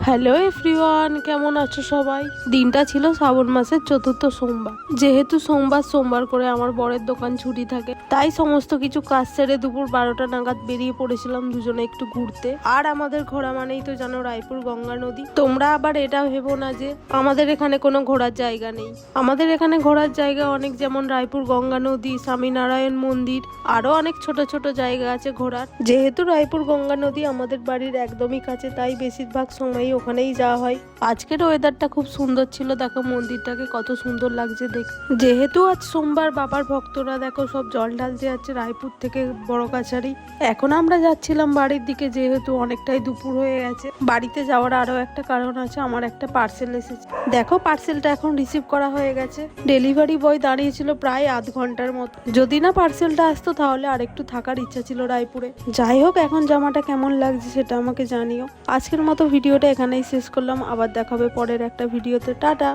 Hello everyone, কেমন আছো সবাই? দিনটা ছিল শ্রাবণ মাসের চতুর্থ সোমবার। যেহেতু সোমবার সোমবার করে আমার বরের দোকান ছুটি থাকে, তাই সমস্ত কিছু কাজ সেরে দুপুর 12টা নাগাদ বেরিয়ে পড়েছিলাম দুজনে একটু ঘুরতে। আর আমাদের ঘোরা মানেই তো জানো রায়পুর গঙ্গা নদী। তোমরা আবার এটা ভেবো না যে আমাদের এখানে কোনো ঘোরার জায়গা নেই। আমাদের এখানে ঘোরার জায়গা অনেক, যেমন রায়পুর গঙ্গা নদী, স্বামীনারায়ণ মন্দির, আরো অনেক ছোট ছোট জায়গা আছে ঘোরার। যেহেতু রায়পুর গঙ্গা নদী আমাদের বাড়ির একদমই কাছে, তাই বেশিরভাগ সময় ওখানেই যাওয়া হয়। আজকের ওয়েদারটা খুব সুন্দর ছিল, দেখো মন্দিরটাকে কত সুন্দর লাগছে দেখ। যেহেতু আজ সোমবার, বাবার ভক্তরা দেখো সব জল ঢালতে যাচ্ছে রায়পুর থেকে বড় কাছারি। এখন আমরা যাচ্ছিলাম বাড়ির দিকে, যেহেতু অনেকটাই দুপুর হয়ে গেছে। বাড়িতে যাওয়ার আরো একটা কারণ আছে, আমার একটা পার্সেল এসেছে। দেখো পার্সেলটা এখন রিসিভ করা হয়ে গেছে। ডেলিভারি বয় দাঁড়িয়েছিল প্রায় আধ ঘন্টার মতো। যদি না পার্সেলটা আসতো তাহলে আরেকটু থাকার ইচ্ছা ছিল রায়পুরে। যাই হোক, এখন জামাটা কেমন লাগছে সেটা আমাকে জানিও। আজকের মতো ভিডিওটা এখানেই শেষ করলাম, আবার দেখাবে পরের একটা ভিডিওতে। টাটা।